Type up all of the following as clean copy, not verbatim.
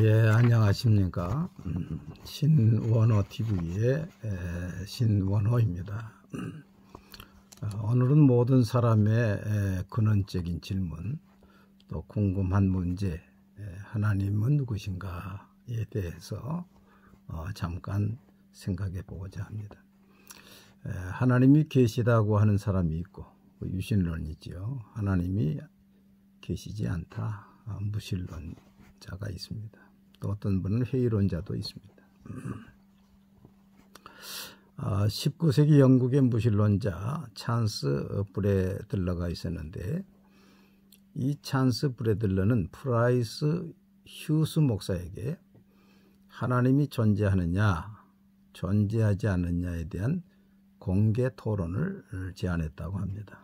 예, 안녕하십니까. 신원호 TV의 신원호입니다. 오늘은 모든 사람의 근원적인 질문, 또 궁금한 문제, 하나님은 누구신가에 대해서 잠깐 생각해 보고자 합니다. 하나님이 계시다고 하는 사람이 있고, 유신론이지요. 하나님이 계시지 않다, 무신론자가 있습니다. 또 어떤 분은 회의론자도 있습니다. 19세기 영국의 무신론자 찬스 브래들러가 있었는데, 이 찬스 브래들러는 프라이스 휴스 목사에게 하나님이 존재하느냐 존재하지 않느냐에 대한 공개 토론을 제안했다고 합니다.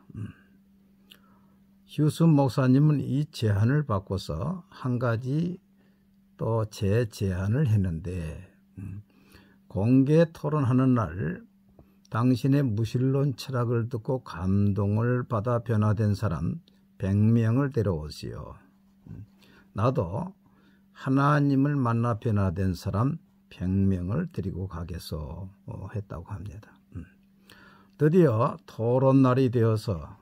휴스 목사님은 이 제안을 바꿔서 한 가지 또 재제안을 했는데, 공개 토론하는 날 당신의 무신론 철학을 듣고 감동을 받아 변화된 사람 100명을 데려오시오. 나도 하나님을 만나 변화된 사람 100명을 데리고 가겠소 했다고 합니다. 드디어 토론날이 되어서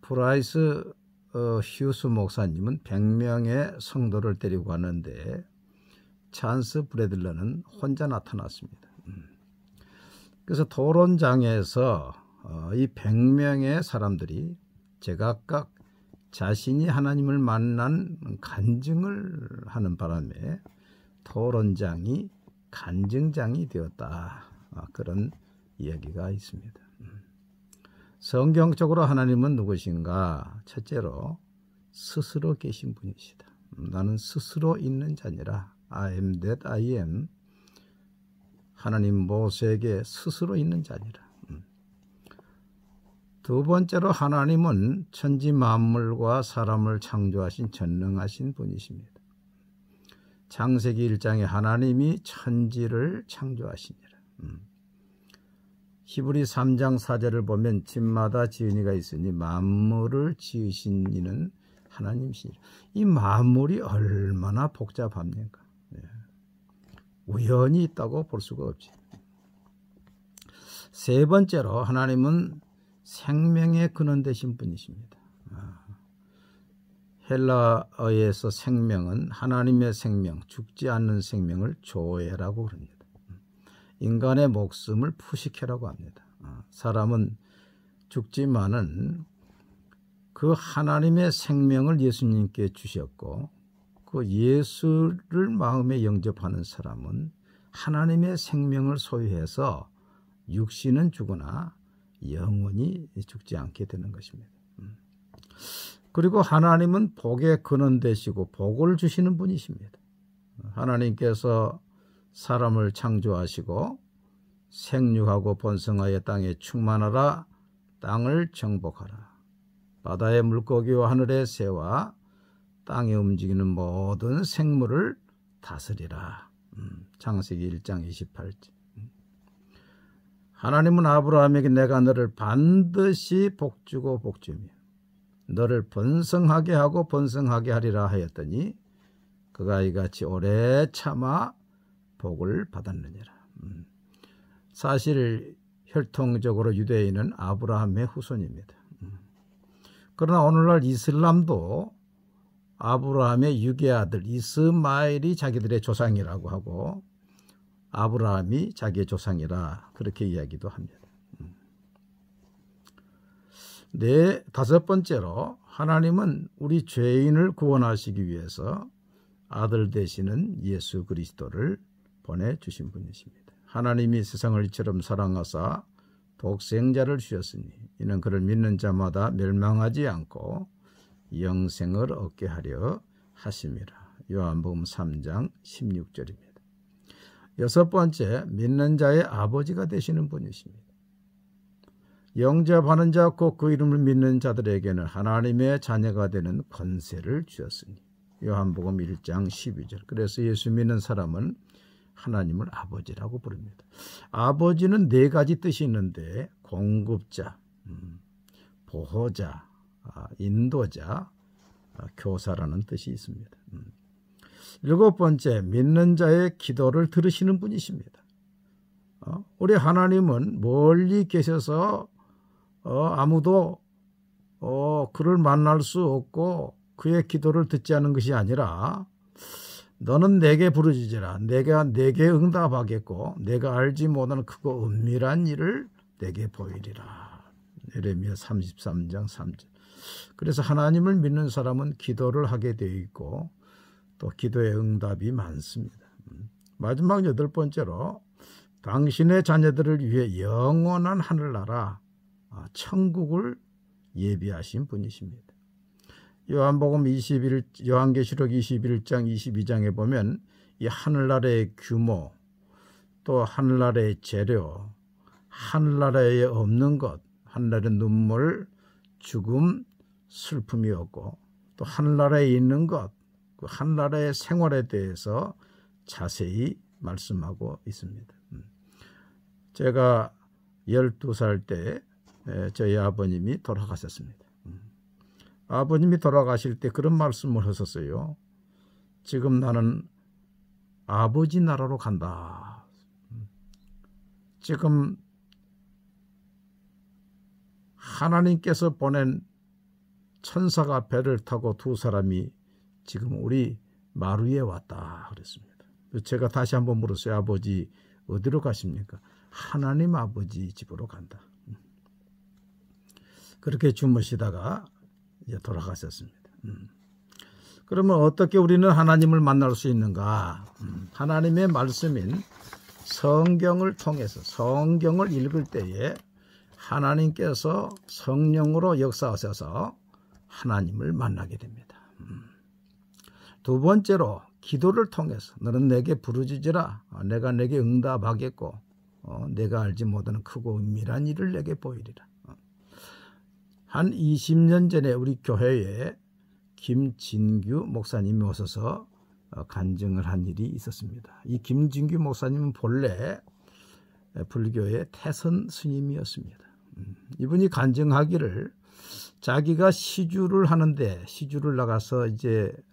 프라이스 휴스 목사님은 100명의 성도를 데리고 갔는데 찬스 브래들러는 혼자 나타났습니다. 그래서 토론장에서 이 100명의 사람들이 제각각 자신이 하나님을 만난 간증을 하는 바람에 토론장이 간증장이 되었다, 그런 이야기가 있습니다. 성경적으로 하나님은 누구신가? 첫째로 스스로 계신 분이시다. 나는 스스로 있는 자니라. I am that I am. 하나님 모세에게 스스로 있는 자니라. 두 번째로 하나님은 천지 만물과 사람을 창조하신 전능하신 분이십니다. 창세기 1장에 하나님이 천지를 창조하시니라. 히브리 3장 4절을 보면 집마다 지은이가 있으니 만물을 지으신 이는 하나님이시니라. 이 만물이 얼마나 복잡합니까? 우연히 있다고 볼 수가 없지. 세 번째로 하나님은 생명의 근원 되신 분이십니다. 헬라어에서 생명은 하나님의 생명, 죽지 않는 생명을 조에라고 그럽니다. 인간의 목숨을 푸시케라고 합니다. 사람은 죽지만은 그 하나님의 생명을 예수님께 주셨고, 그 예수를 마음에 영접하는 사람은 하나님의 생명을 소유해서 육신은 죽으나 영원히 죽지 않게 되는 것입니다. 그리고 하나님은 복의 근원 되시고 복을 주시는 분이십니다. 하나님께서 사람을 창조하시고 생육하고 번성하여 땅에 충만하라, 땅을 정복하라. 바다의 물고기와 하늘의 새와 땅에 움직이는 모든 생물을 다스리라. 창세기 1장 28절. 하나님은 아브라함에게 내가 너를 반드시 복주고 복주며 너를 번성하게 하고 번성하게 하리라 하였더니 그가 이같이 오래 참아 복을 받았느니라. 사실 혈통적으로 유대인은 아브라함의 후손입니다. 그러나 오늘날 이슬람도 아브라함의 유괴 아들 이스마엘이 자기들의 조상이라고 하고 아브라함이 자기의 조상이라 그렇게 이야기도 합니다. 다섯 번째로 하나님은 우리 죄인을 구원하시기 위해서 아들 되시는 예수 그리스도를 보내주신 분이십니다. 하나님이 세상을 이처럼 사랑하사 독생자를 주셨으니 이는 그를 믿는 자마다 멸망하지 않고 영생을 얻게 하려 하심이라. 요한복음 3장 16절입니다. 여섯 번째, 믿는 자의 아버지가 되시는 분이십니다. 영접하는 자 곧 그 이름을 믿는 자들에게는 하나님의 자녀가 되는 권세를 주셨으니 요한복음 1장 12절. 그래서 예수 믿는 사람은 하나님을 아버지라고 부릅니다. 아버지는 네 가지 뜻이 있는데 공급자, 보호자, 인도자, 교사라는 뜻이 있습니다. 7번째, 믿는 자의 기도를 들으시는 분이십니다. 우리 하나님은 멀리 계셔서 아무도 그를 만날 수 없고 그의 기도를 듣지 않는 것이 아니라 너는 내게 부르짖으라. 내가 내게 응답하겠고 내가 알지 못하는 크고 은밀한 일을 내게 보이리라. 예레미야 33장 3절. 그래서 하나님을 믿는 사람은 기도를 하게 되어 있고 또 기도의 응답이 많습니다. 마지막 8번째로 당신의 자녀들을 위해 영원한 하늘나라 천국을 예비하신 분이십니다. 요한계시록 21장 22장에 보면 이 하늘나라의 규모, 또 하늘나라의 재료, 하늘나라에 없는 것, 하늘나라의 눈물, 죽음, 슬픔이 없고 또 하늘나라에 있는 것, 그 하늘나라의 생활에 대해서 자세히 말씀하고 있습니다. 제가 12살 때 저희 아버님이 돌아가셨습니다. 아버님이 돌아가실 때 그런 말씀을 하셨어요. 지금 나는 아버지 나라로 간다. 지금 하나님께서 보낸 천사가 배를 타고 두 사람이 지금 우리 마루에 왔다 그랬습니다. 제가 다시 한번 물었어요. 아버지 어디로 가십니까? 하나님 아버지 집으로 간다. 그렇게 주무시다가 이제 돌아가셨습니다. 그러면 어떻게 우리는 하나님을 만날 수 있는가? 하나님의 말씀인 성경을 통해서 성경을 읽을 때에 하나님께서 성령으로 역사하셔서 하나님을 만나게 됩니다. 두 번째로 기도를 통해서 너는 내게 부르짖으라. 내가 내게 응답하겠고 내가 알지 못하는 크고 은밀한 일을 내게 보이리라. 한 20년 전에 우리 교회에 김진규 목사님이 오셔서 간증을 한 일이 있었습니다. 이 김진규 목사님은 본래 불교의 태선 스님이었습니다. 이분이 간증하기를 자기가 시주를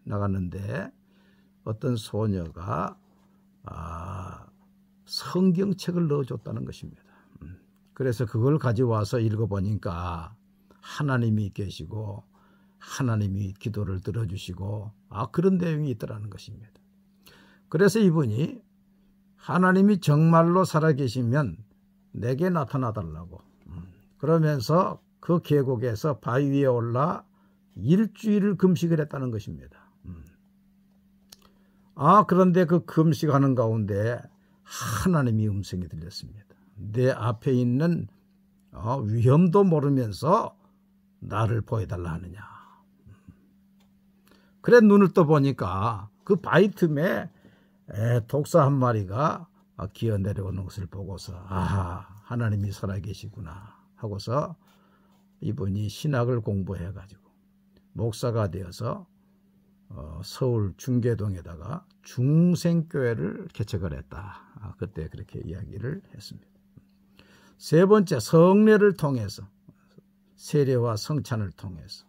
나갔는데 어떤 소녀가 성경책을 넣어줬다는 것입니다. 그래서 그걸 가져와서 읽어보니까 하나님이 계시고 하나님이 기도를 들어주시고 그런 내용이 있더라는 것입니다. 그래서 이분이 하나님이 정말로 살아계시면 내게 나타나달라고 그러면서 그 계곡에서 바위 위에 올라 일주일을 금식을 했다는 것입니다. 그런데 그 금식하는 가운데 하나님이 음성이 들렸습니다. 내 앞에 있는 위험도 모르면서 나를 보여달라 하느냐. 그래 눈을 떠보니까 그 바위 틈에 독사 한 마리가 기어 내려오는 것을 보고서 하나님이 살아계시구나 하고서 이분이 신학을 공부해가지고 목사가 되어서 서울 중계동에다가 중생교회를 개척을 했다. 그때 그렇게 이야기를 했습니다. 세 번째, 성례를 통해서 세례와 성찬을 통해서.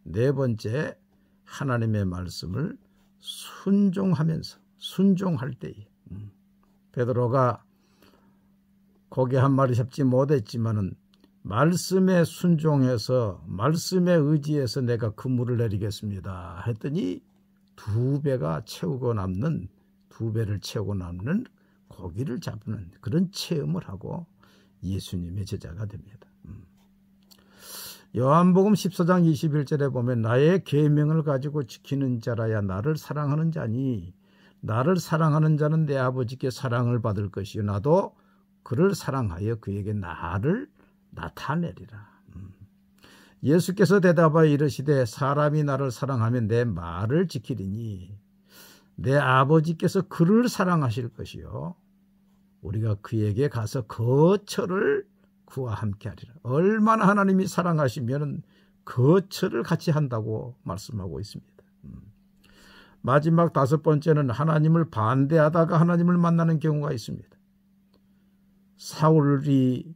네 번째, 하나님의 말씀을 순종할 때에 베드로가 고기 한 마리 잡지 못했지만은 말씀에 순종해서 말씀에 의지해서 내가 그물을 내리겠습니다 했더니 두 배를 채우고 남는 고기를 잡는 그런 체험을 하고 예수님의 제자가 됩니다. 요한복음 14장 21절에 보면 나의 계명을 가지고 지키는 자라야 나를 사랑하는 자니 나를 사랑하는 자는 내 아버지께 사랑을 받을 것이요 나도 그를 사랑하여 그에게 나를 나타내리라. 예수께서 대답하여 이르시되 사람이 나를 사랑하면 내 말을 지키리니 내 아버지께서 그를 사랑하실 것이요 우리가 그에게 가서 거처를 그와 함께 하리라. 얼마나 하나님이 사랑하시면 거처를 같이 한다고 말씀하고 있습니다. 마지막 다섯 번째는 하나님을 반대하다가 하나님을 만나는 경우가 있습니다. 사울이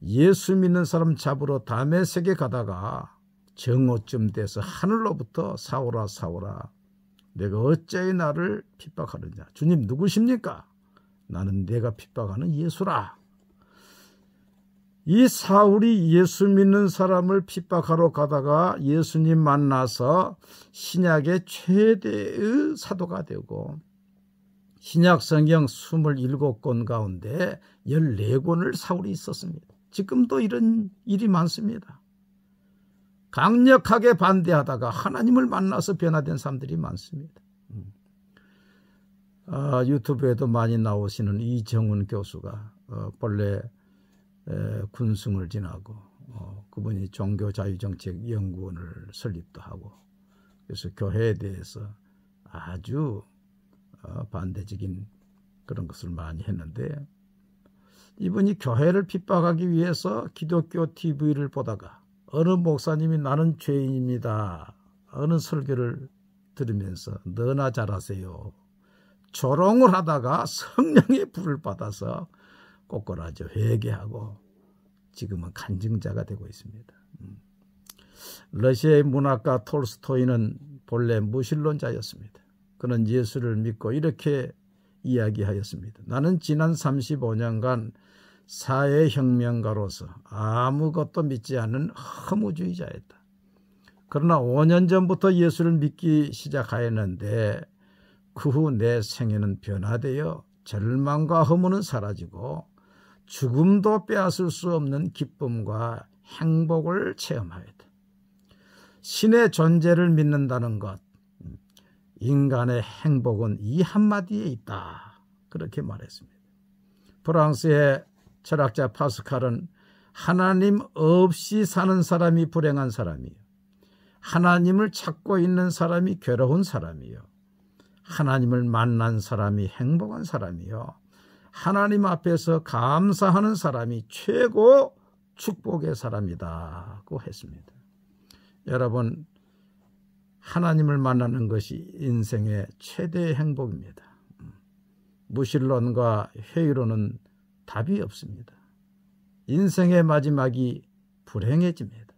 예수 믿는 사람 잡으러 다메섹에 가다가 정오쯤 돼서 하늘로부터 사울아 사울아 내가 어찌 나를 핍박하느냐. 주님 누구십니까? 나는 내가 핍박하는 예수라. 이 사울이 예수 믿는 사람을 핍박하러 가다가 예수님 만나서 신약의 최대의 사도가 되고 신약 성경 27권 가운데 14권을 사울이 있었습니다. 지금도 이런 일이 많습니다. 강력하게 반대하다가 하나님을 만나서 변화된 사람들이 많습니다. 유튜브에도 많이 나오시는 이정훈 교수가 본래 군승을 지나고 그분이 종교자유정책연구원을 설립도 하고 그래서 교회에 대해서 아주 반대적인 그런 것을 많이 했는데 이분이 교회를 핍박하기 위해서 기독교 TV를 보다가 어느 목사님이 나는 죄인입니다. 어느 설교를 들으면서 너나 잘하세요. 조롱을 하다가 성령의 불을 받아서 꼬꾸라져 회개하고 지금은 간증자가 되고 있습니다. 러시아의 문학가 톨스토이는 본래 무신론자였습니다. 그는 예수를 믿고 이렇게 이야기하였습니다. 나는 지난 35년간 사회혁명가로서 아무것도 믿지 않는 허무주의자였다. 그러나 5년 전부터 예수를 믿기 시작하였는데 그 후 내 생애는 변화되어 절망과 허무는 사라지고 죽음도 빼앗을 수 없는 기쁨과 행복을 체험하였다. 신의 존재를 믿는다는 것, 인간의 행복은 이 한마디에 있다. 그렇게 말했습니다. 프랑스의 철학자 파스칼은 하나님 없이 사는 사람이 불행한 사람이요. 하나님을 찾고 있는 사람이 괴로운 사람이요. 하나님을 만난 사람이 행복한 사람이요. 하나님 앞에서 감사하는 사람이 최고 축복의 사람이다고 했습니다. 여러분, 하나님을 만나는 것이 인생의 최대의 행복입니다. 무신론과 회의론은 답이 없습니다. 인생의 마지막이 불행해집니다.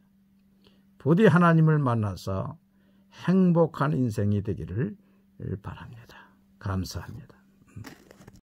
부디 하나님을 만나서 행복한 인생이 되기를 바랍니다. 감사합니다.